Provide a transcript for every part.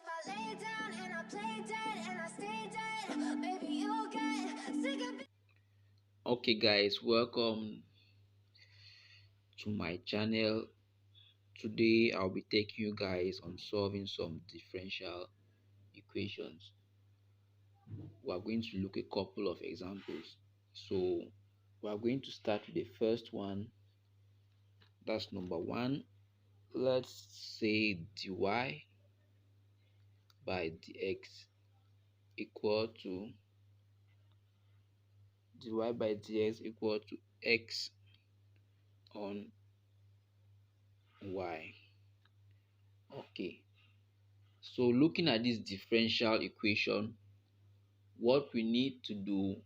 if I lay down and I play dead and I stay dead, maybe you'll get sick of it. Okay guys, welcome to my channel. Today I'll be taking you guys on solving some differential equations. We are going to look at a couple of examples. So we are going to start with the first one. That's number one. Let's say dy by dx equal to x on y. Okay, so looking at this differential equation, what we need to do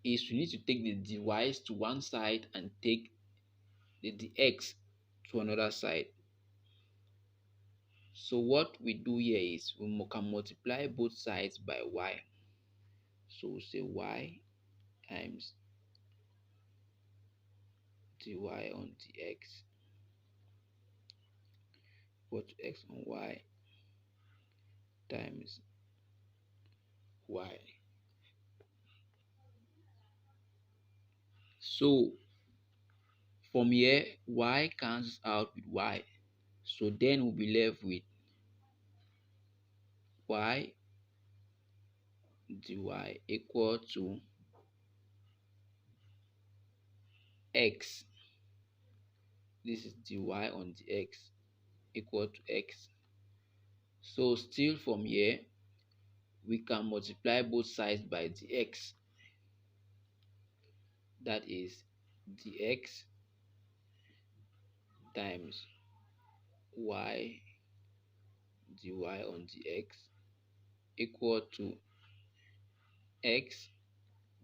is we need to take the dy's to one side and take the dx to another side. So what we do here is we can multiply both sides by y. So we'll say y times dy on dx equal to x on y times y. So from here, y cancels out with y. So then we'll be left with y dy equal to x. This is dy on dx equal to x. So still from here, we can multiply both sides by dx. That is dx times y dy on dx equal to x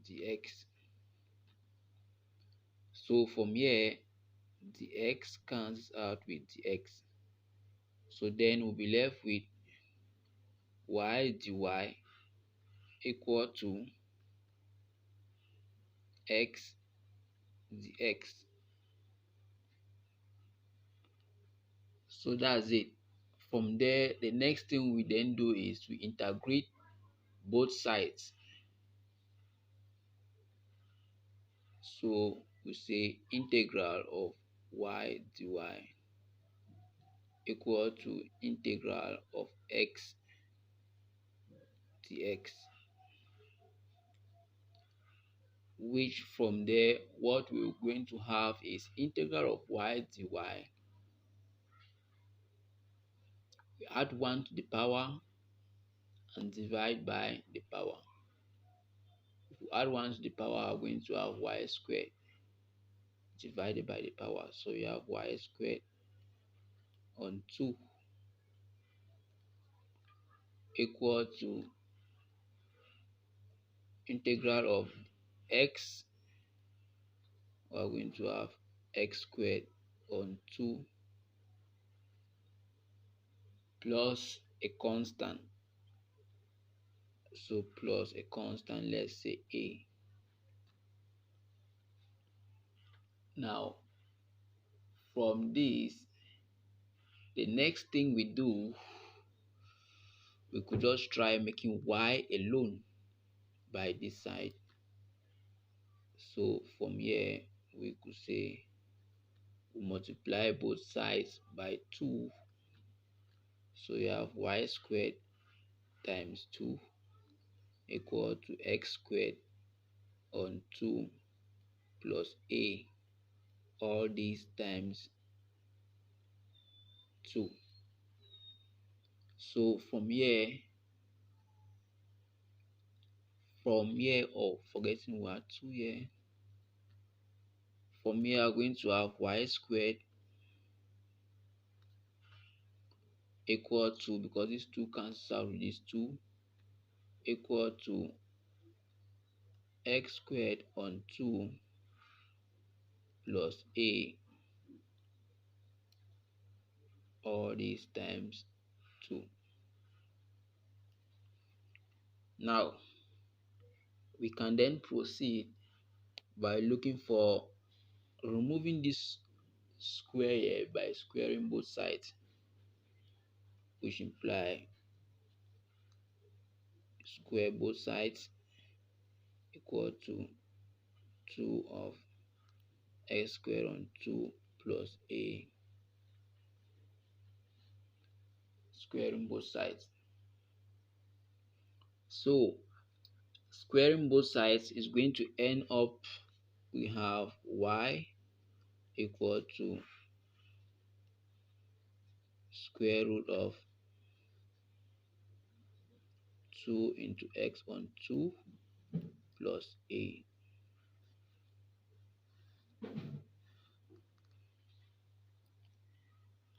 dx. So from here, dx cancels out with dx. So then we'll be left with y dy equal to x dx. So that's it. From there, the next thing we then do is we integrate both sides. So we say integral of y dy equal to integral of x dx, which from there what we're going to have is integral of y dy. We add 1 to the power and divide by the power. If we add 1 to the power, we're going to have y squared divided by the power. So you have y squared on 2 equal to integral of x. We're going to have x squared on 2 plus a constant. So plus a constant, let's say a. Now from this, the next thing we do, we could just try making y alone by this side. So from here we could say we multiply both sides by 2. So you have y squared times 2 equal to x squared on 2 plus a, all these times 2. So from here, or forgetting we are 2 here, from here I'm going to have y squared equal to, because this 2 cancels out with this 2, equal to x squared on 2 plus a, all these times 2. Now we can then proceed by looking for removing this square here by squaring both sides, which imply square both sides equal to 2 of x squared on 2 plus a, squaring both sides. So squaring both sides is going to end up, we have y equal to square root of 2 into x on 2 plus a.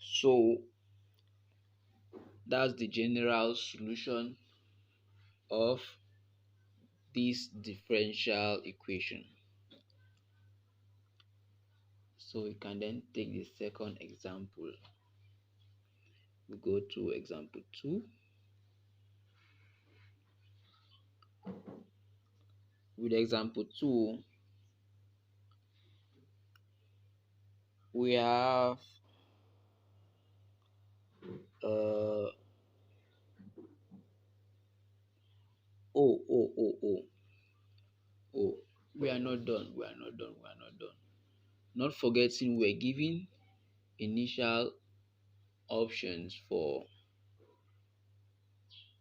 So that's the general solution of this differential equation. So we can then take the second example. We go to example 2. With example 2, we have uh oh, we are not done, not forgetting we're given initial options for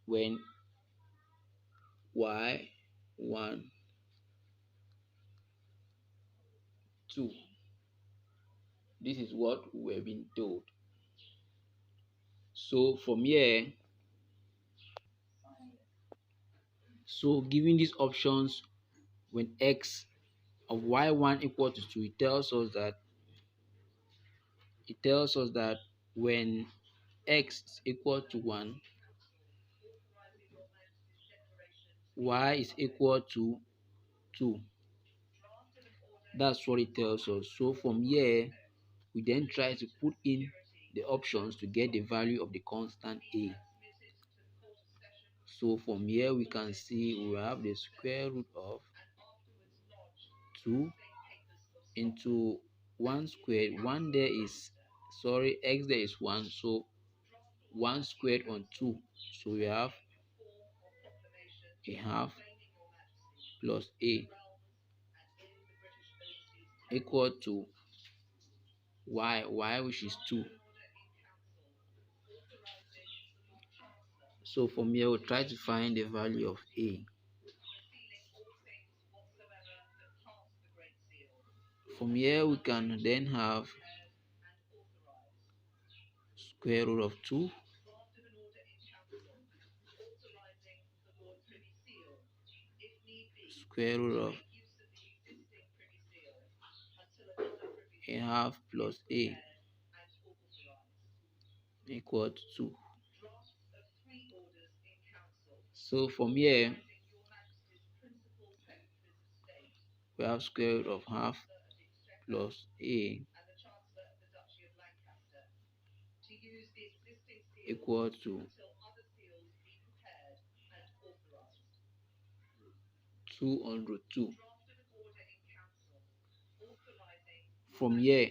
when y 1 2. This is what we're being told. So from here, so given these options, when x of y1 equal to 2, it tells us that when x is equal to 1, y is equal to 2. That's what it tells us. So from here, we then try to put in the options to get the value of the constant a. So from here, we can see we have the square root of 2 into 1 squared. 1 there is, sorry, x there is 1, so 1 squared on 2. So we have a half plus a equal to y which is 2. So from here, we'll try to find the value of a. From here, we can then have square root of 2 square root of a half plus a equal to 2. So from here, we have square root of half plus a equal to 2 on root 2. From here,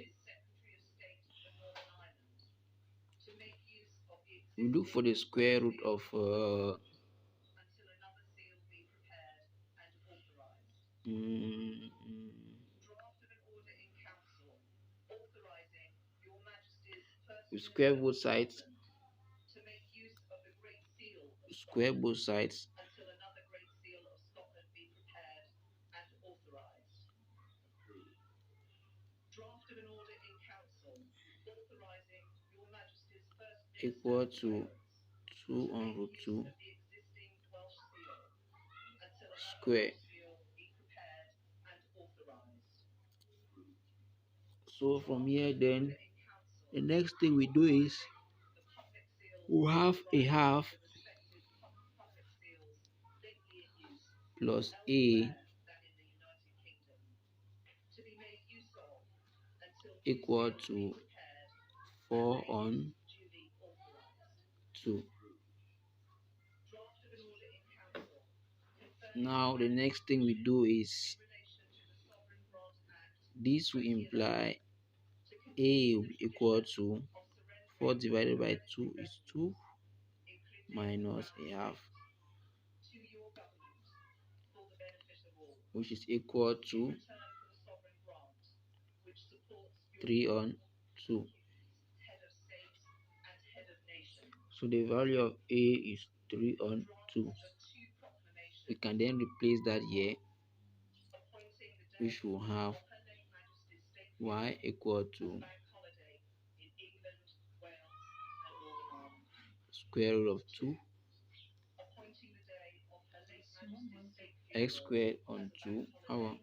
we look for the square root of we square both sides, square both sides, equal to 2 on root 2 square. So from here, then the next thing we do is we have a half plus a equal to 4 on 2. Now the next thing we do is this will imply A will be equal to 4 divided by 2 is 2 minus a half, which is equal to 3 on 2. So the value of A is 3 on 2. We can then replace that here, which will have y equal to square root of 2 x squared on 2 our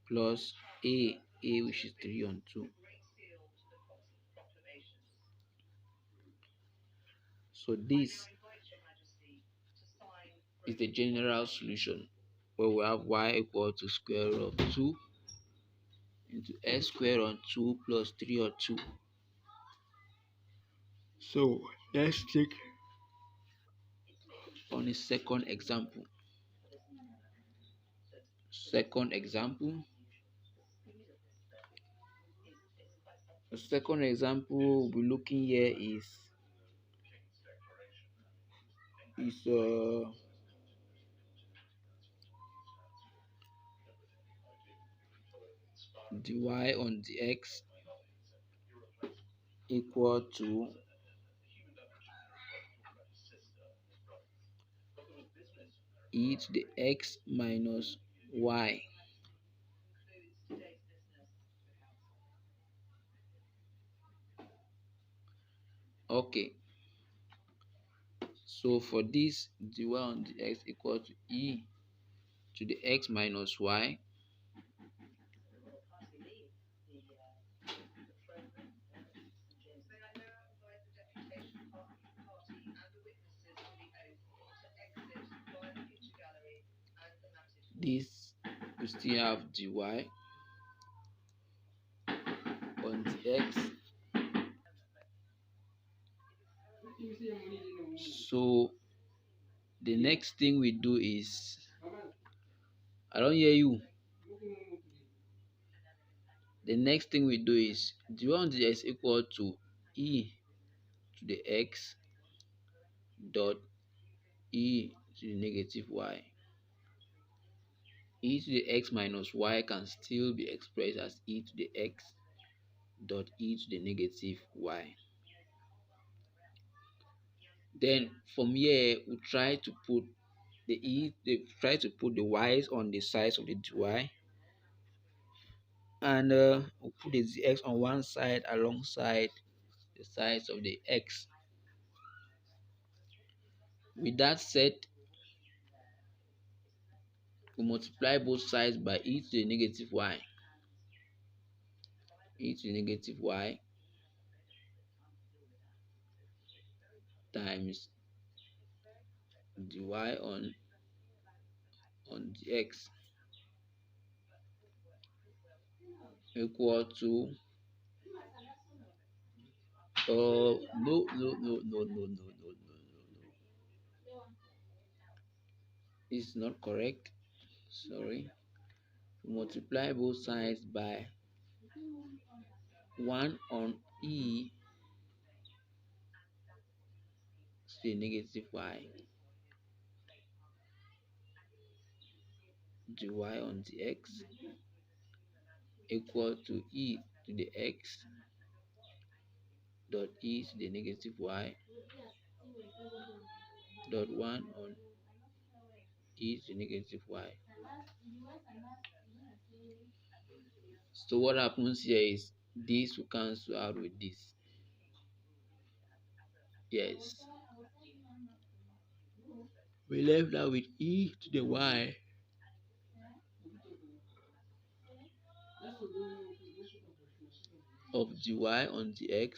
plus a which is 3 on 2. So this is the general solution, where we have y equal to square root of 2 into x squared on 2 plus 3 on 2. So let's take on a second example. The second example we'll be looking here is dy on dx equal to e to the x minus y. Okay, so for this dy on dx equal to e to the x minus y, this we still have dy on dx. So the next thing we do is, I don't hear you. The next thing we do is dy on dx equal to e to the x dot e to the negative y. E to the x minus y can still be expressed as e to the x dot e to the negative y. Then from here we try to put the y's on the sides of the dy, and we'll put the x on one side alongside the sides of the x. With that said, we multiply both sides by e to the negative y. E to the negative y times dy on dx equal to no, it's not correct, sorry. We multiply both sides by 1 on e to the negative y dy on dx equal to e to the x dot e to the negative y dot 1 on e to the negative y. So what happens here is this will cancel out with this. Yes, we left out with e to the y of dy on dx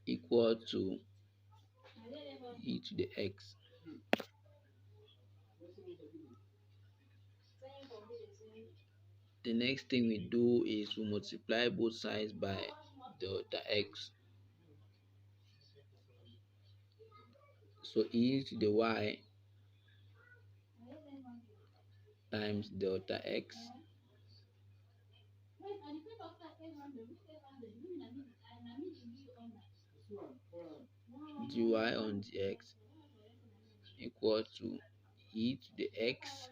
equal to e to the x. The next thing we do is we multiply both sides by the x. So e to the y times delta x dy on dx equal to e to the x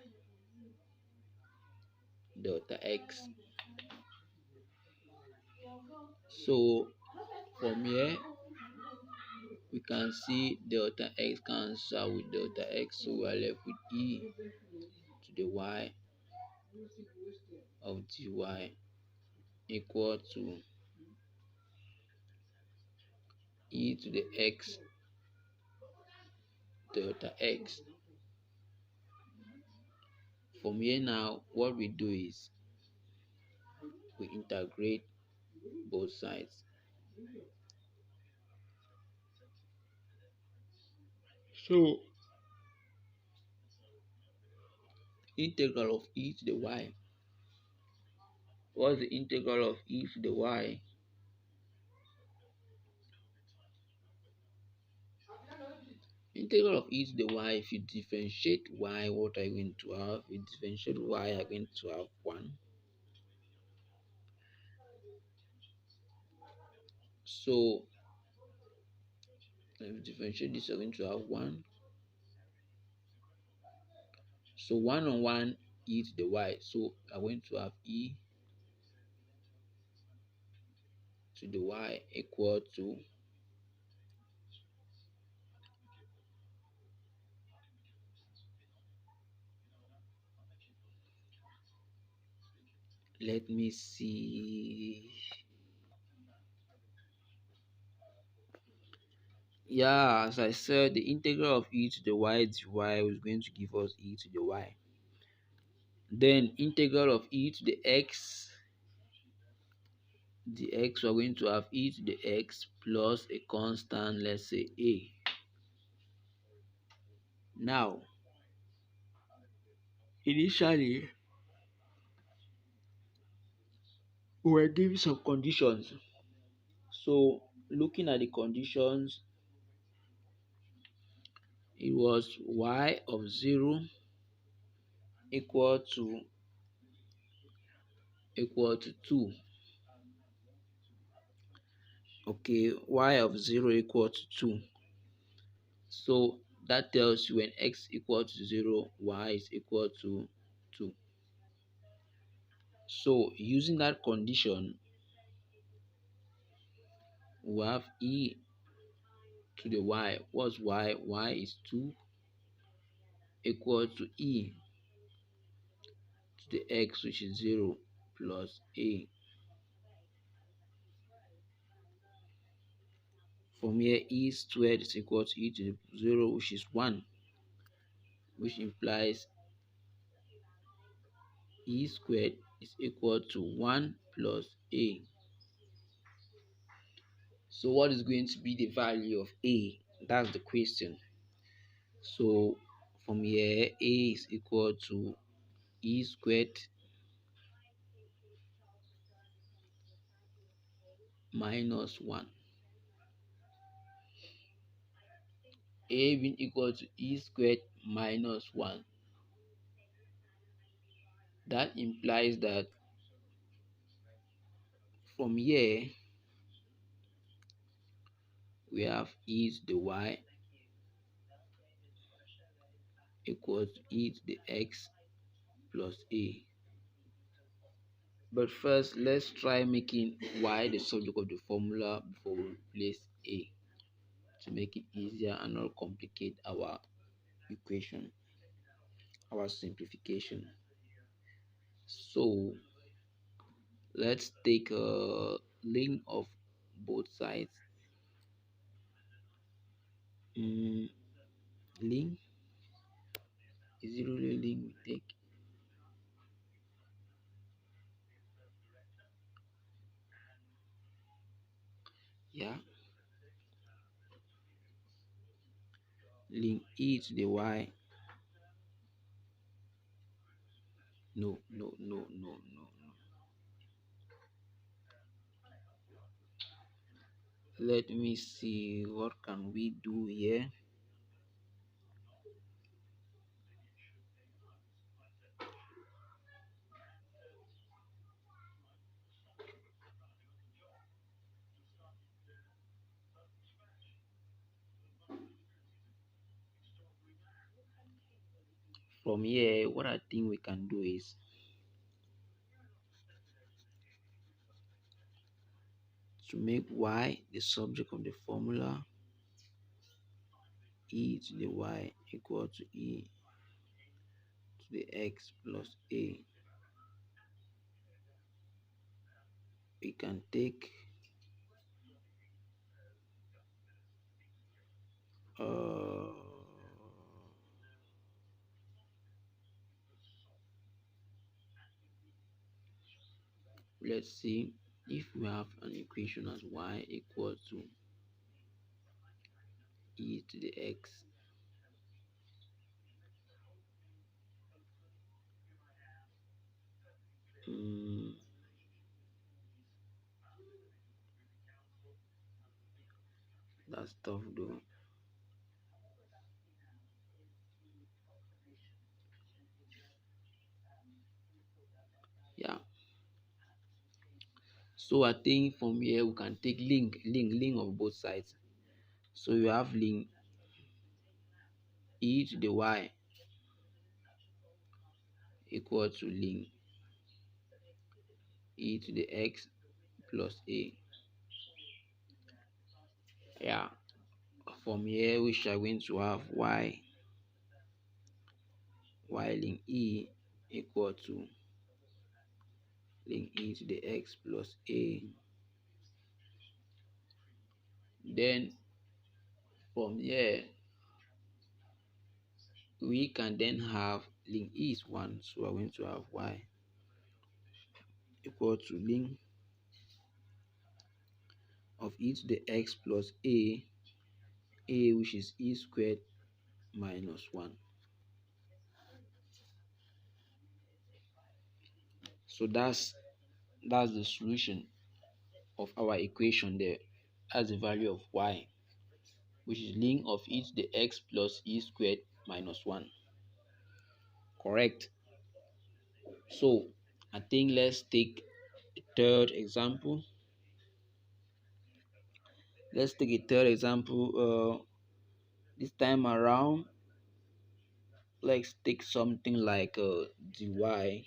delta x. So from here we can see delta x cancel with delta x, so we are left with e to the y of dy equal to e to the x delta x. From here now, what we do is we integrate both sides. So integral of e to the y. What's the integral of e to the y? Integral of e to the y, if you differentiate y, what are you going to have? If you differentiate y, you are going to have 1. So if you differentiate this, you are going to have 1. So 1 on 1 e to the y. So I'm going to have e to the y equal to let me see. Yeah, as I said, the integral of e to the y dy is going to give us e to the y. Then integral of e to the x dx, we are going to have e to the x plus a constant, let's say a. Now, initially, we were given some conditions. So, looking at the conditions, it was y of 0 equal to 2. Okay, y of 0 equal to 2. So that tells you when x equal to 0, y is equal to 2. So using that condition, we have e to the y. What's y? Y is 2 equal to e to the x, which is 0, plus a. From here, e squared is equal to e to the 0, which is 1, which implies e squared is equal to 1 plus a. So what is going to be the value of a? That's the question. So from here, a is equal to e squared minus 1. A being equal to e squared minus 1. That implies that from here, we have e to the y equals to e to the x plus a. But first, let's try making y the subject of the formula before we replace a, to make it easier and not complicate our equation, our simplification. So let's take a link of both sides. Link, is it really link we take? Yeah, link e to the y. No. Let me see, what can we do here? from here, what I think we can do is to make y the subject of the formula, e to the y equal to e to the x plus a. We can take uh, let's see, if we have an equation as y equal to e to the x, mm, that's tough though. Yeah, so I think from here we can take link of both sides. So you have link e to the y equal to link e to the x plus a. Yeah, from here we are going to have y link e equal to link e to the x plus a. Then from here we can then have link e is 1, so we're going to have y equal to link of e to the x plus a which is e squared minus 1. So that's the solution of our equation there. That's the value of y, which is link of e to the x plus e squared minus 1. Correct. So I think let's take a third example. Let's take a third example. This time around, let's take something like dy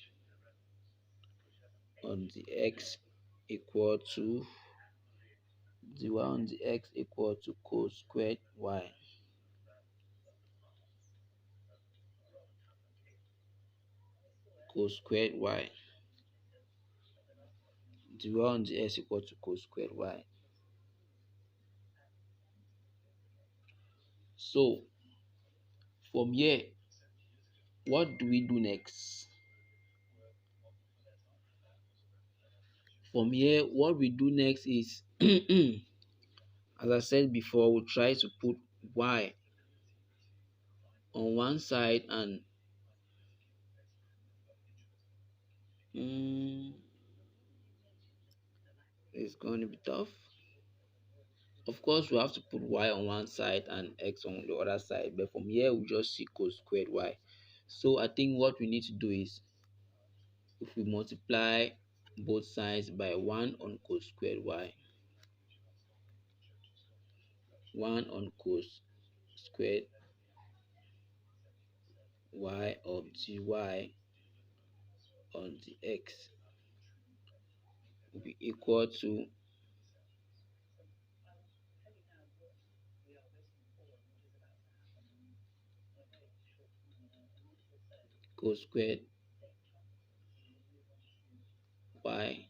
on the x equal to dy on the x equal to cos squared y. Cos squared y. Dy on the x equal to cos squared y. So from here, what do we do next? From here, what we do next is, as I said before, we'll try to put y on one side and it's going to be tough. Of course, we have to put y on one side and x on the other side, but from here we just see cos squared y. So I think what we need to do is, if we multiply both sides by 1 on cos squared y, 1 on cos squared y of dy on the x will be equal to cos squared y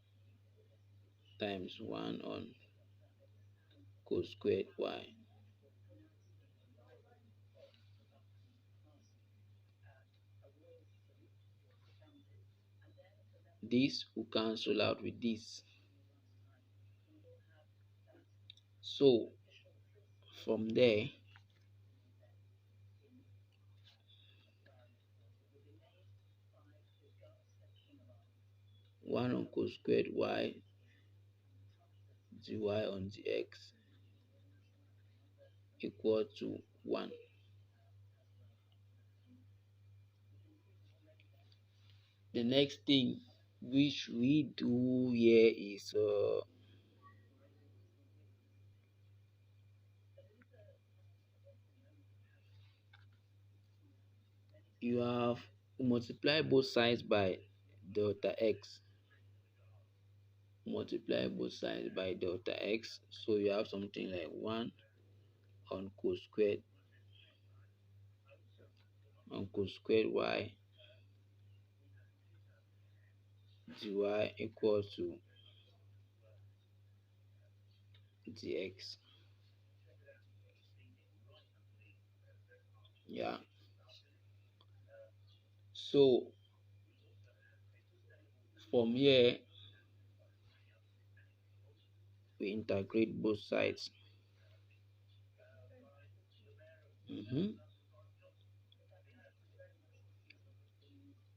times 1 on cos squared y. This will cancel out with this. So from there, 1 on cos squared y dy on the x equal to 1. The next thing which we do here is you have multiply both sides by delta x. Multiply both sides by delta x, so you have something like 1 on cos squared y dy equals to dx. Yeah, so from here we integrate both sides. mm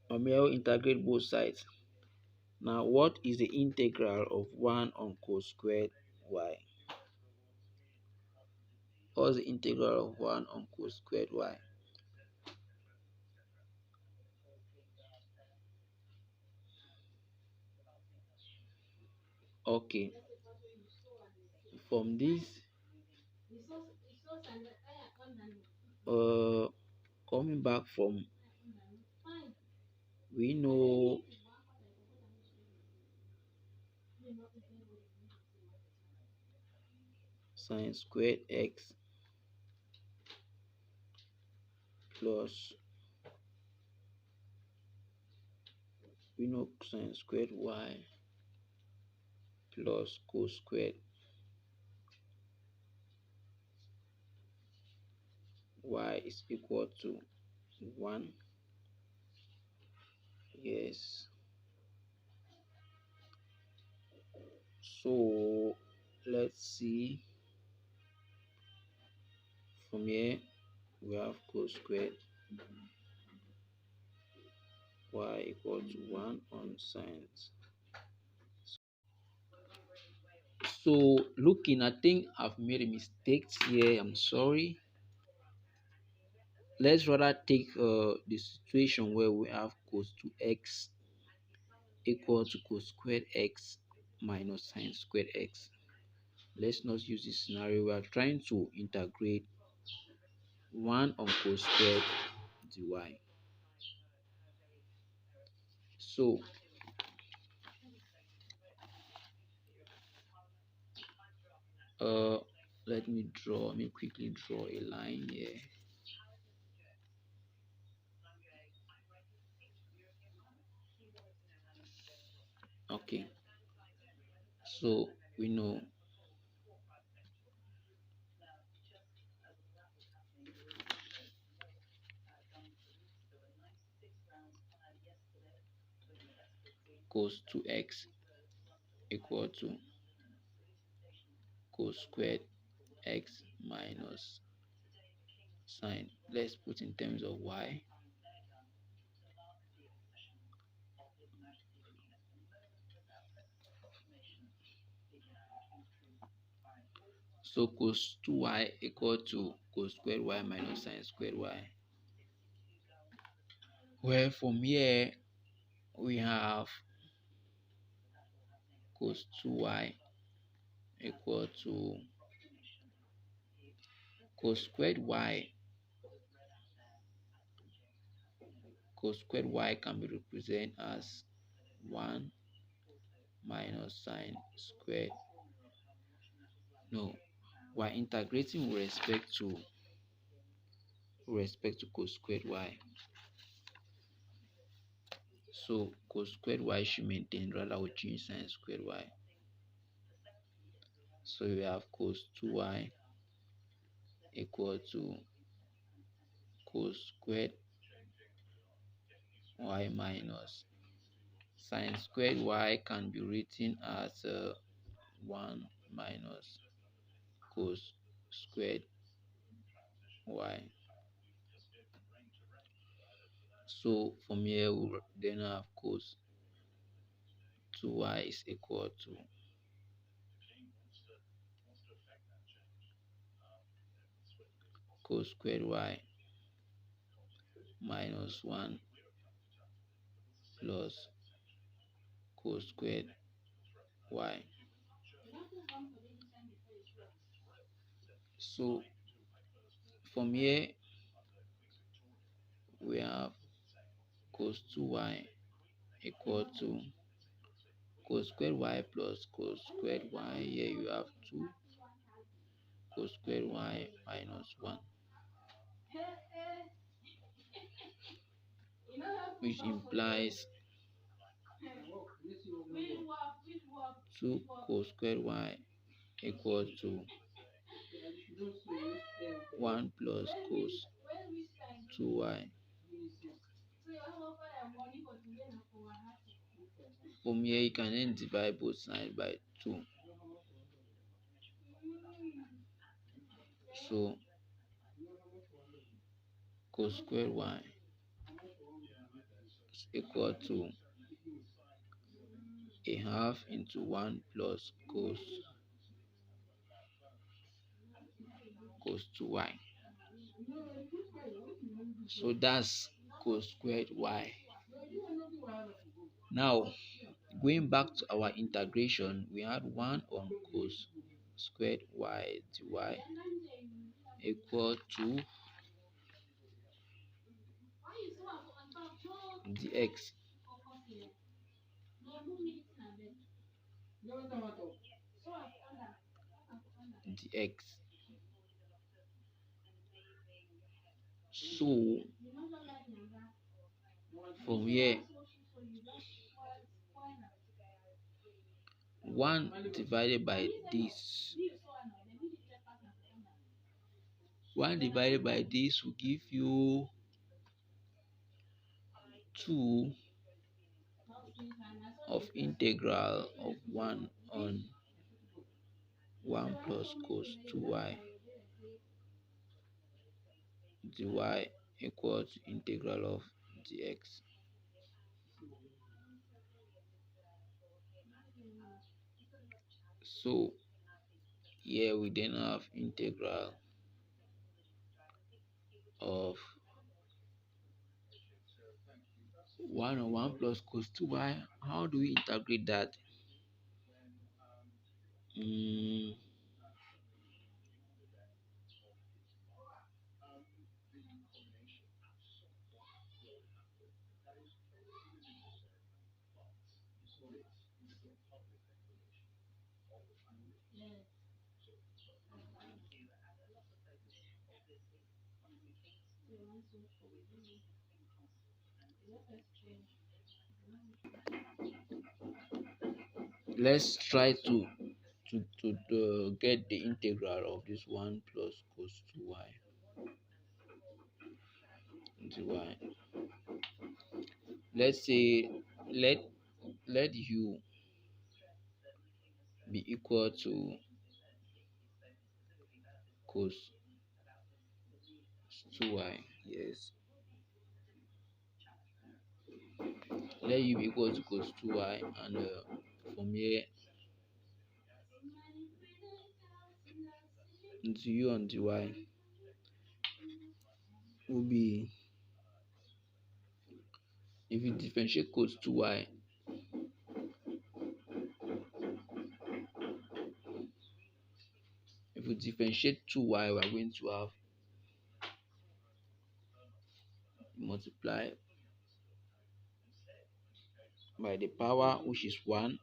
From here we integrate both sides. Now what is the integral of 1 on cos squared y? What's the integral of 1 on cos squared y? Okay, from this, uh coming back from, we know sine squared x plus, we know sine squared y plus cos squared y is equal to 1. Yes, so let's see. From here we have cos squared y equal to 1 on sine. So looking, I think I've made a mistake here. I'm sorry. Let's rather take the situation where we have cos 2x equal to cos squared x minus sine squared x. Let's not use this scenario. We are trying to integrate 1 on cos squared dy. So uh let me quickly draw a line here. Okay, so we know cos 2x equal to cos squared x minus sine. Let's put in terms of y. So cos 2y equal to cos squared y minus sine squared y. Well, from here we have cos 2y equal to cos squared y. Cos squared y can be represented as 1 minus sine squared. No, we're integrating with respect to cos squared y. So cos squared y should maintain, rather we change sine squared y. So we have cos 2y equal to cos squared y minus sine squared y can be written as 1 minus cos squared y. So from here we then have cos 2y is equal to cos squared y minus 1 plus cos squared y. So from here we have cos 2y equal to cos squared y plus cos squared y. Here you have 2 cos squared y minus 1, which implies 2 cos squared y equal to 1 plus cos 2y. From here, you can then divide both sides by 2. So cos squared y is equal to a half into 1 plus cos 2y. So that's cos squared y. Now, going back to our integration, we had 1 on cos squared y dy equal to dx dx. So from here, 1 divided by this, 1 divided by this will give you 2 of integral of 1 on 1 plus cos 2y dy equal to integral of dx. So here we then have integral of 1 on 1 plus cos 2y. How do we integrate that? Let's try to get the integral of this 1 plus cos 2y dy. Let's say let u be equal to cos 2y. Yes, let u be equal to cos 2y, and from here into u on dy will be, if you differentiate cos 2y, if you differentiate 2y, we are going to have multiply by the power, which is 1,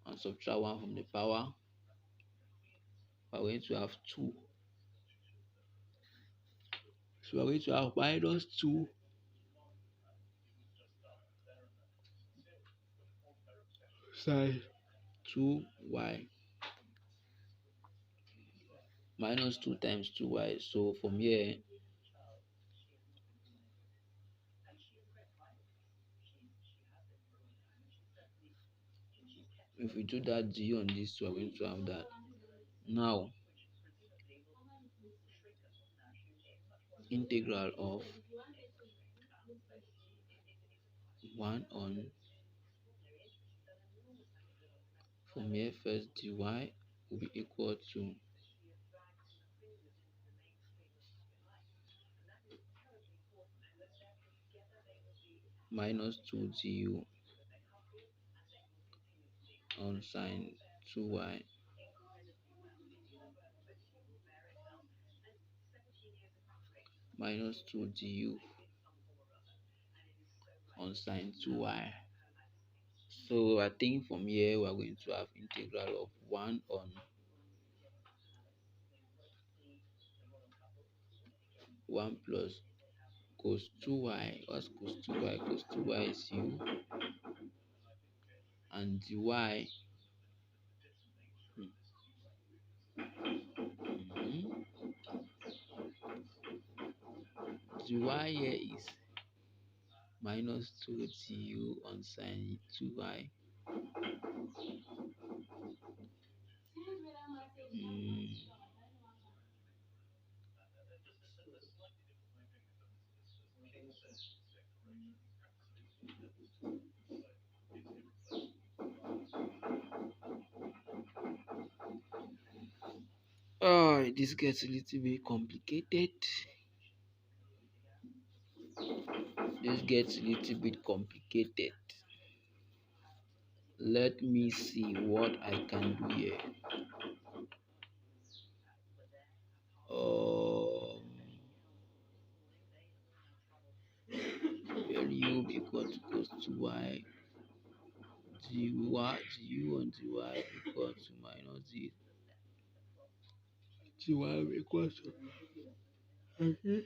and subtract 1 from the power. We are going to have 2. So we are going to have minus 2 sine 2y minus 2 times 2y. So from here, if we do that d on this, we are going to have that. Now, integral of 1 on, from here first, dy will be equal to minus 2 du on sine 2y minus 2 du on sine 2y. So I think from here we are going to have integral of 1 on 1 plus cos 2y. What's cos 2y? Cos 2y is u, and dy, mhm, dy here is minus 2 du on sine 2y. Mm. Oh, this gets a little bit complicated. This gets a little bit complicated. Let me see what I can do here. Um, where u be equal to cos 2y, du on dy equal to minus dy equal to. Mhm.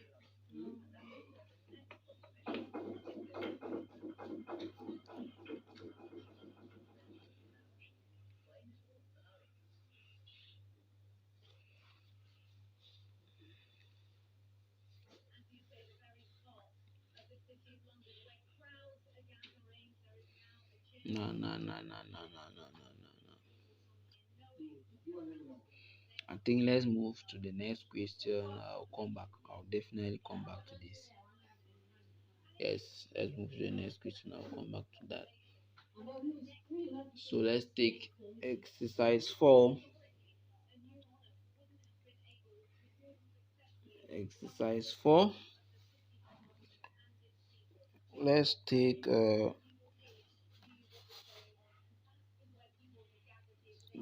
No, no, no, no, no, no, no, no, no, no. I think let's move to the next question. I'll come back. I'll definitely come back to this. Yes, let's move to the next question. I'll come back to that. So let's take exercise 4. Exercise 4. Let's take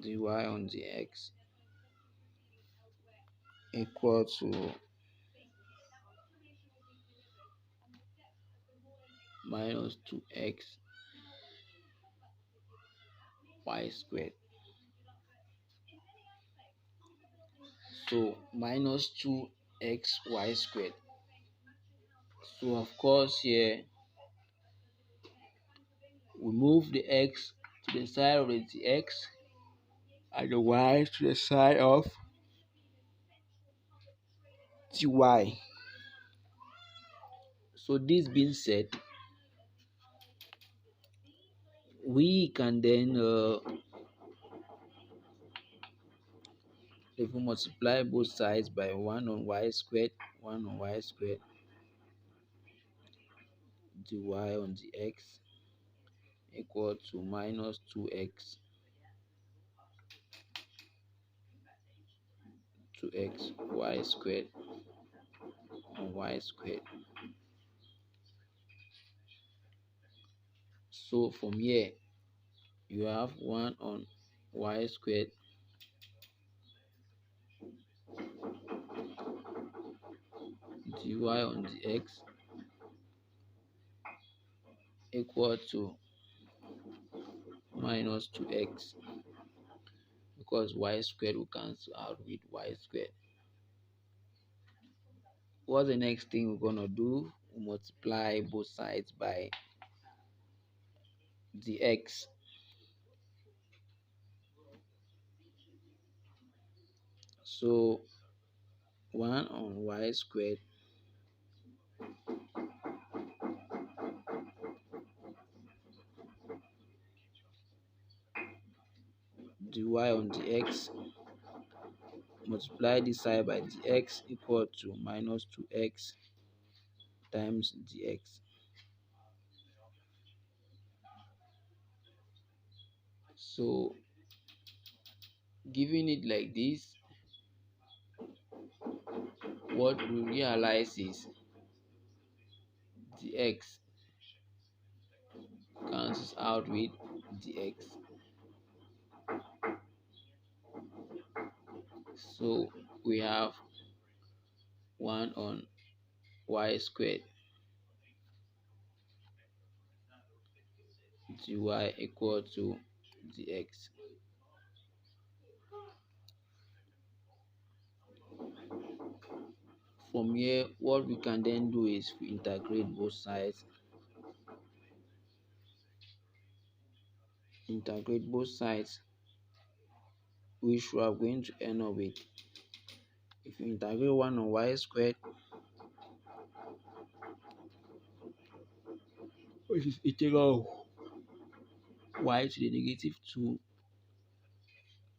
dy on dx equal to minus 2x y squared. So minus 2x y squared. So of course here we move the x to the side of the dx and the y to the side of dy. So this being said, we can then if we multiply both sides by 1 on y squared, 1 on y squared, dy on dx equal to minus 2x 2x y squared on y squared. So from here you have 1 on y squared dy on dx equal to minus 2x, because y squared will cancel out with y squared. What's the next thing we're gonna do? We multiply both sides by dx. So 1 on y squared dy on dx, multiply this side by dx equal to minus 2x times dx. So giving it like this, what we realize is dx cancels out with dx. So we have 1 on y squared dy equal to dx. From here, what we can then do is we integrate both sides. Which we are going to end up with. If you integrate 1 on y squared, which is integral of y to the negative 2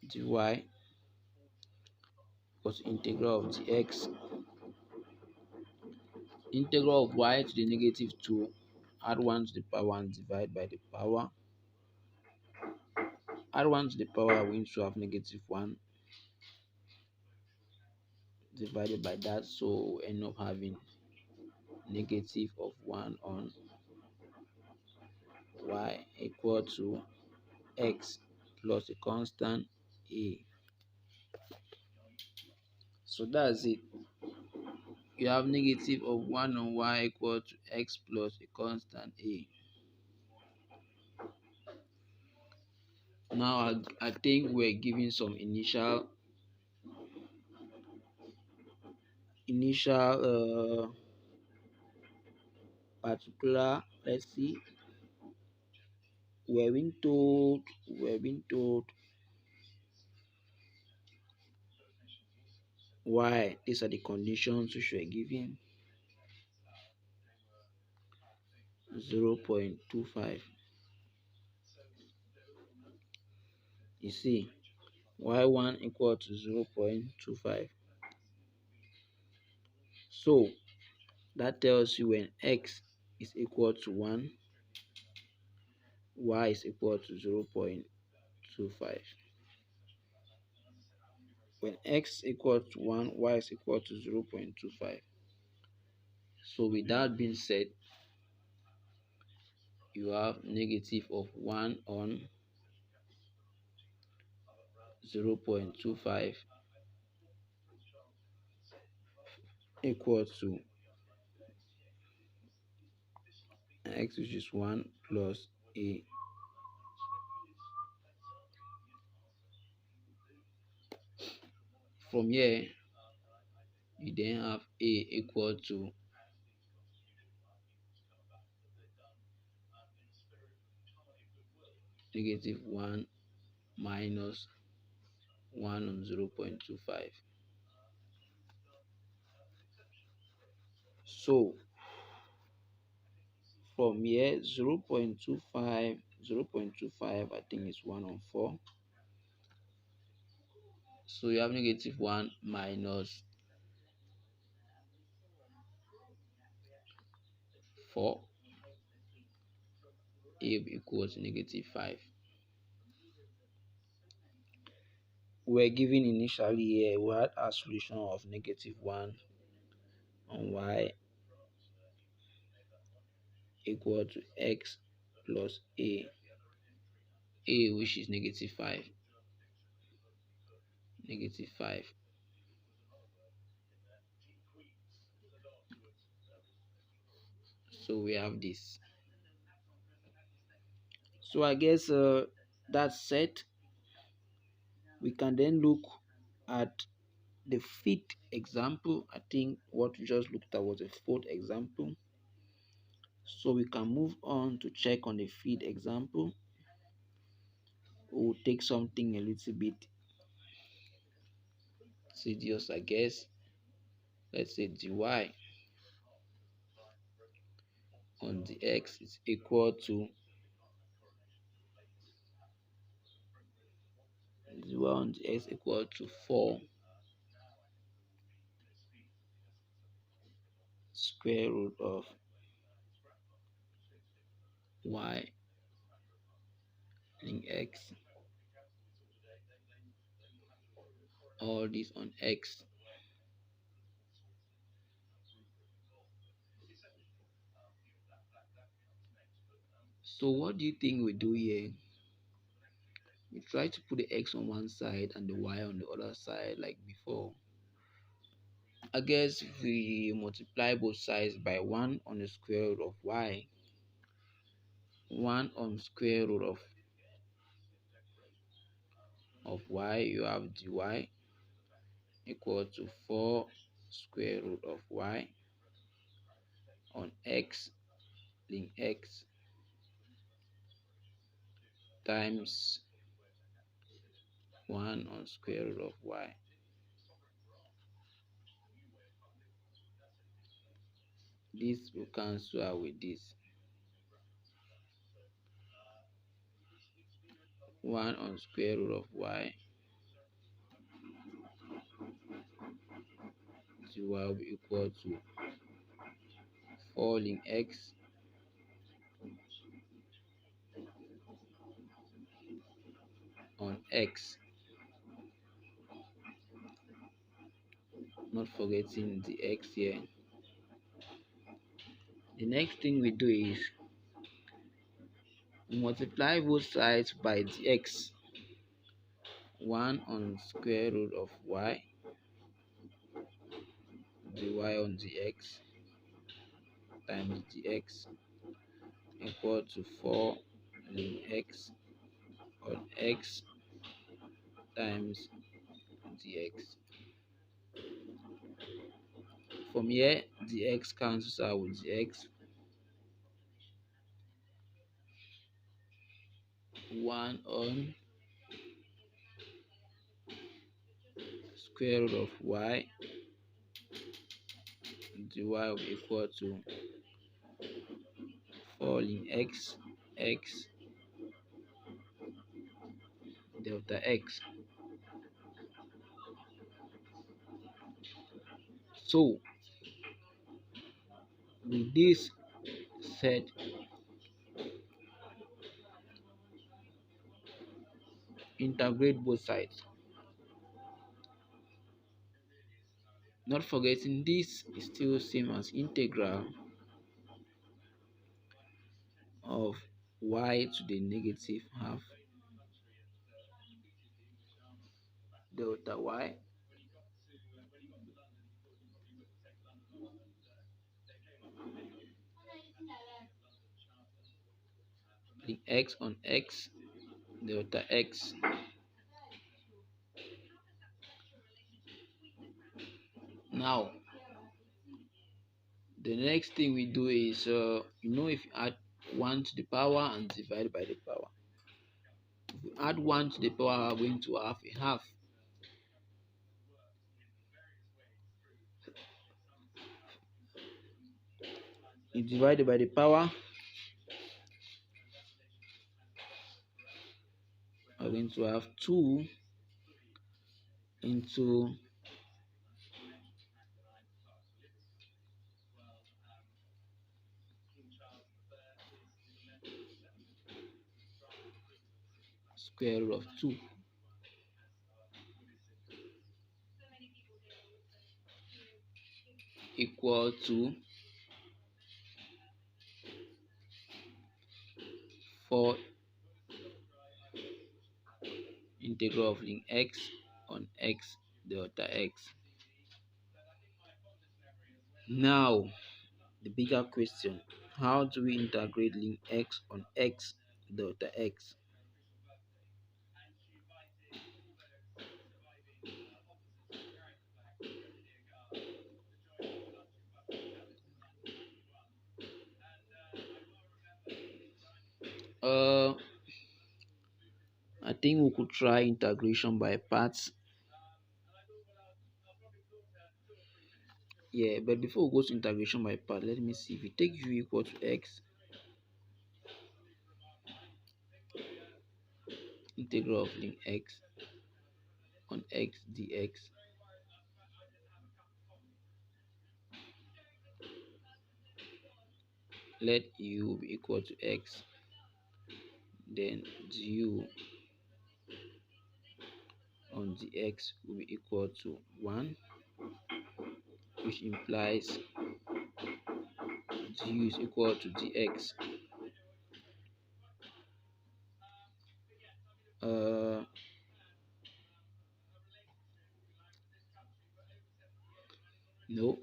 dy plus integral of dx. Integral of y to the negative 2, add 1 to the power and divide by the power. Add 1 to the power, we need to have negative 1 divided by that, so we end up having negative of 1 on y equal to x plus a constant a. So that's it. You have negative of 1 on y equal to x plus a constant a. Now I think we're given some initial particular, let's see, we're being told why these are the conditions which were given. 0.25. You see, y1 equal to 0.25. So that tells you when x is equal to 1, y is equal to 0.25. When x equal to 1, y is equal to 0.25. So with that being said, you have negative of 1 on 0.25 equal to x, which is 1 plus a. From here, you then have a equal to negative 1 minus 1 on 0.25. So from here, 0.25, I think is 1 on 4. So you have negative 1 minus 4, a equals negative 5. We're given initially here, we had a solution of negative 1 on y equal to x plus a, which is negative 5. So we have this. So I guess that's set. We can then look at the fifth example. I think what we just looked at was a fourth example. So we can move on to check on the fifth example. We'll take something a little bit tedious, I guess. Let's say dy on dx is equal to dy on dx equal to 4 square root of y in x, all this on x. So what do you think we do here? We try to put the x on one side and the y on the other side like before. I guess if we multiply both sides by 1 on the square root of y, 1 on square root of y, you have dy equal to 4 square root of y on x ln x times 1 on square root of y. This will cancel out with this. 1 on square root of y, dy will be equal to 4 ln x on x, not forgetting the x here. The next thing we do is multiply both sides by the x. 1 on square root of y, dy on dx times dx equal to 4 ln x on x times dx. From here, the x cancels out with the x. 1 on square root of y, dy will be equal to 4 ln x delta x. So with this said, integrate both sides. Not forgetting this is still same as integral of y to the negative half delta y ln x on x delta x. Now the next thing we do is if you add 1 to the power and divide by the power, if you add 1 to the power, we're going to have a half. You divide it by the power, we're going to have 2 into square root of 2 equal to 4 integral of ln x on x delta x. Now the bigger question, how do we integrate ln x on x delta x? uh I think we could try integration by parts. Yeah, but before we go to integration by part, let me see. If you take u equal to x, integral of ln x on x dx, let u be equal to x, then du on dx will be equal to 1, which implies du is equal to dx. uh No,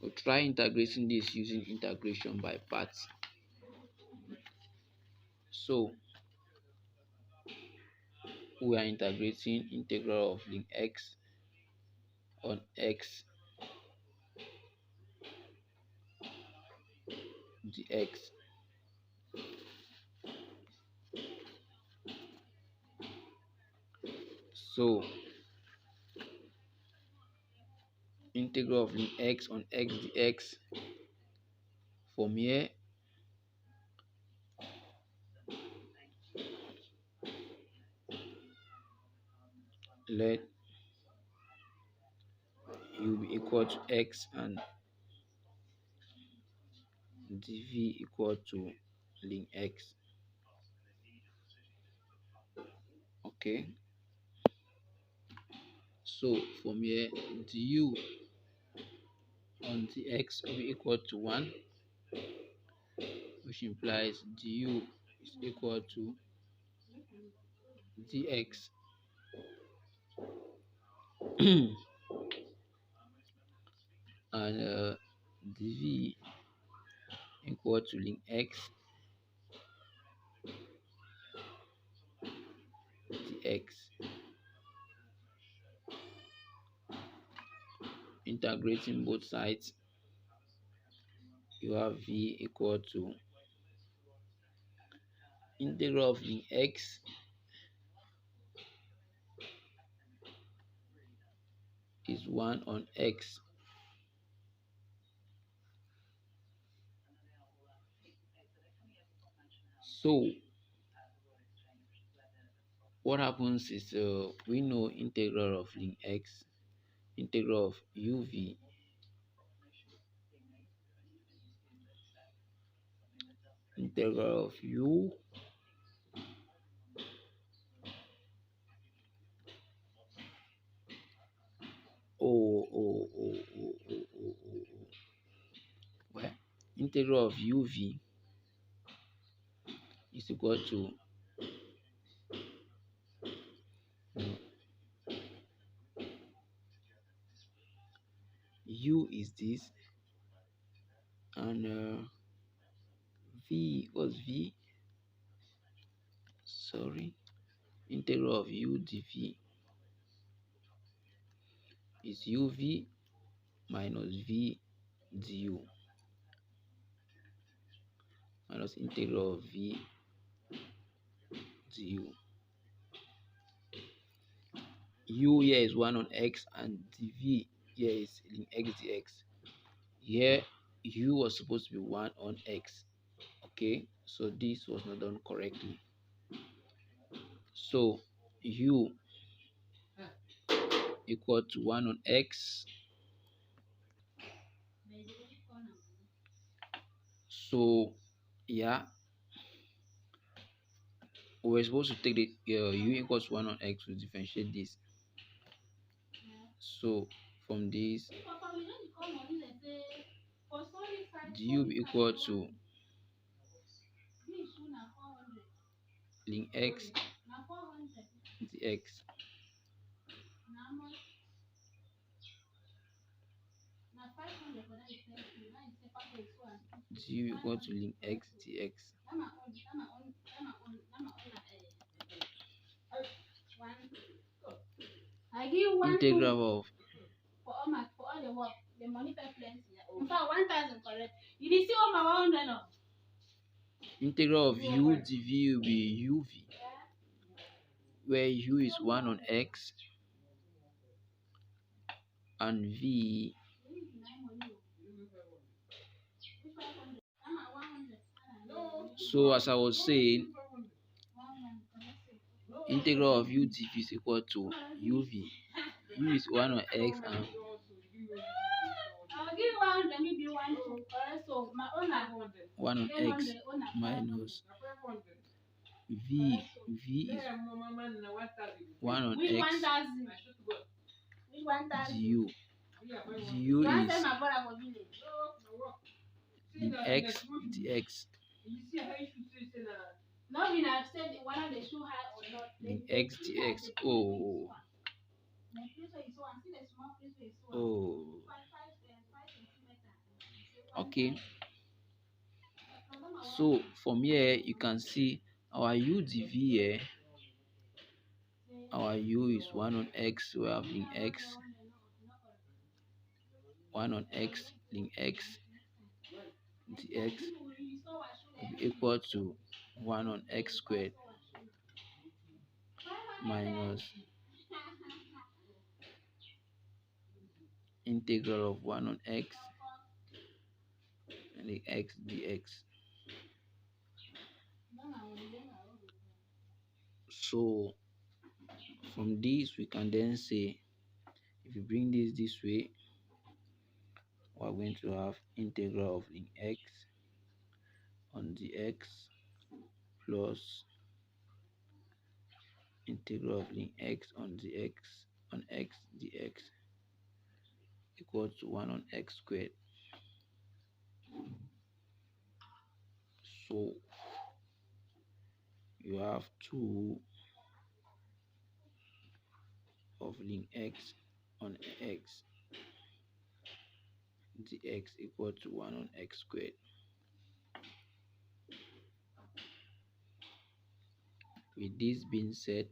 we'll try integrating this using integration by parts. So we are integrating integral of ln x on x dx. So integral of ln x on x dx, from here let u be equal to x and dv equal to ln x. Okay, so from here du on dx will be equal to 1, which implies du is equal to dx and dv equal to ln x dx. Integrating both sides, you have v equal to integral of ln x is 1 on x. So what happens is we know integral of ln x, integral of uv integral of u well, integral of uv is equal to u is this, and v was v, sorry, integral of u dv is uv minus v du minus integral of v du. U here is 1 on x and dv here is ln x dx. Here u was supposed to be 1 on x. Okay, so this was not done correctly. So u equal to 1 on x. So yeah, we're supposed to take the u equals 1 on x to differentiate this. So from this, du be equal to ln x dx. Du equal to ln x dx. Integral of integral of u dv will be uv, where u is 1 on x and v so as I was saying, integral of u dv is equal to uv. U is 1 on x and 1 on x minus v. V is 1 on x du. Du is ln x dx. Ln x dx. Oh, Oh, okay. So from here you can see our UDV here. Our U is 1 on X. We have link X. 1 on X, link X, dx will be equal to 1 on X squared minus integral of 1 on X and the X dx. So from this we can then say, if you bring this way, we're going to have integral of ln X on dx plus integral of ln X on dx on X dx equals to 1 on X squared. So you have 2 of ln X on X dx equal to 1 on X squared. With this being said,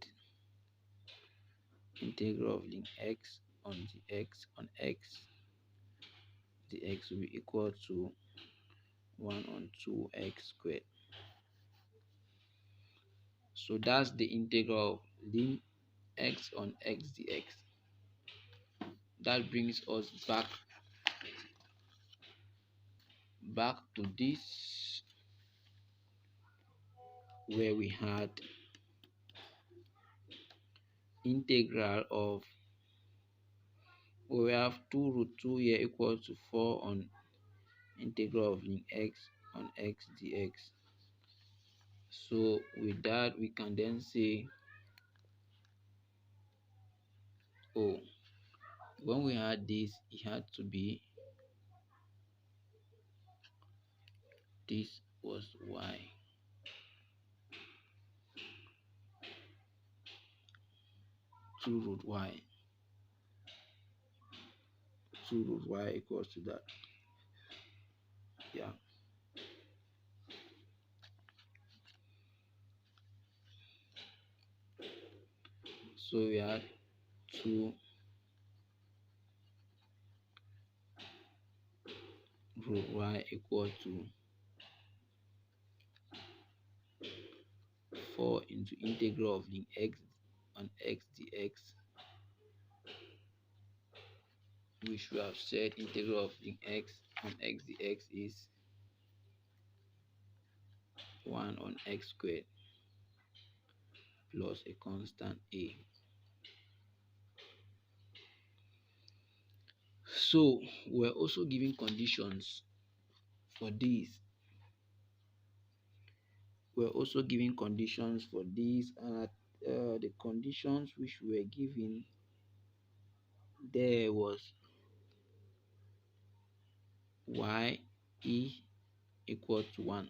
integral of ln X on dx on X dx will be equal to 1 on 2x squared. So that's the integral of ln X on X dx. That brings us back to this, where we had integral of, we have 2 root 2 here equal to 4 on integral of ln X on X dx. So with that we can then say, oh, when we had this, it had to be, this was y, 2 root y, 2 root y equals to that. Yeah. So we had 2 root y equal to 4 into integral of ln X on X dx, which we have said integral of ln X on X dx is 1 on X squared plus a constant a. So we're also giving conditions for this. We're also giving conditions for this, and the conditions which we were given there was y e equal to 1.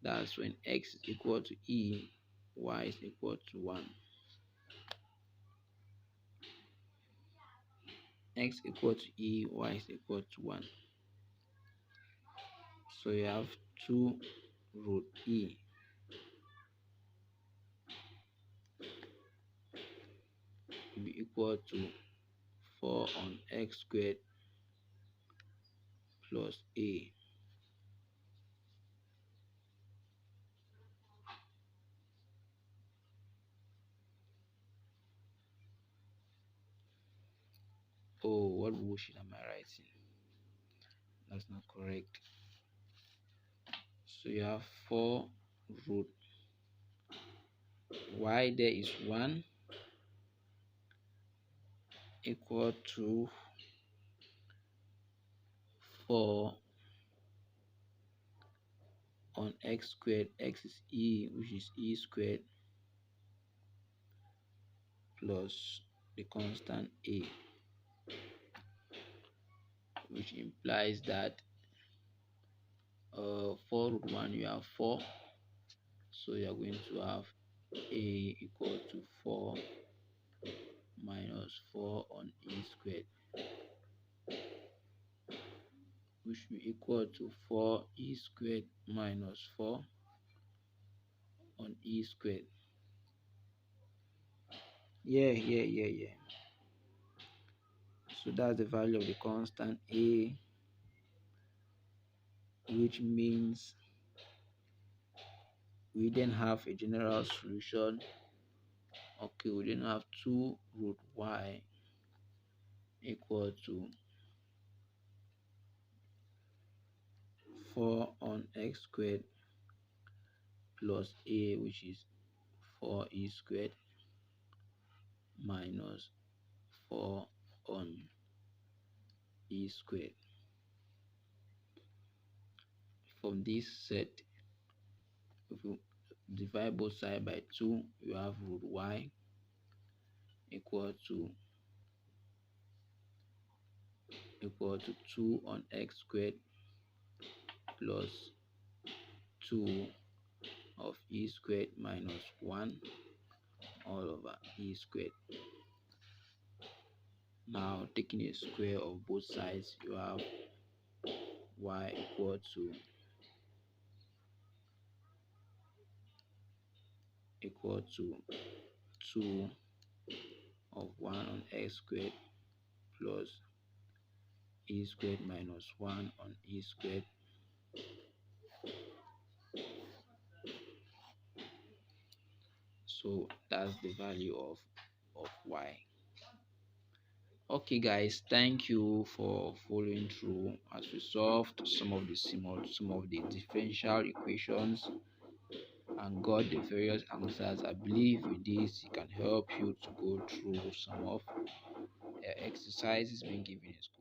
That's when x is equal to e, y is equal to 1. X equal to e, y is equal to 1. So you have 2 root e will be equal to 4 on X squared plus a. Oh, what bullshit am I writing? That's not correct. So you have 4 root y, there is 1 equal to 4 on X squared. X is e, which is e squared, plus the constant a, which implies that 4 root 1, you have 4. So you are going to have a equal to 4 minus 4 on e squared, which will equal to 4e squared minus 4 on e squared. Yeah. So that's the value of the constant a, which means we then have a general solution. Okay, we then have 2 root y equal to 4 on x squared plus a, which is 4e squared minus 4 on e squared. From this set, if you divide both sides by 2, you have root y equal to 2 on x squared plus 2 of e squared minus 1 all over e squared. Now taking a square of both sides, you have y equal to 2 of 1 on x squared plus e squared minus 1 on e squared. So that's the value of y. Okay guys, thank you for following through as we solved some of the differential equations and got the various answers. I believe with this it can help you to go through some of exercises being given in school.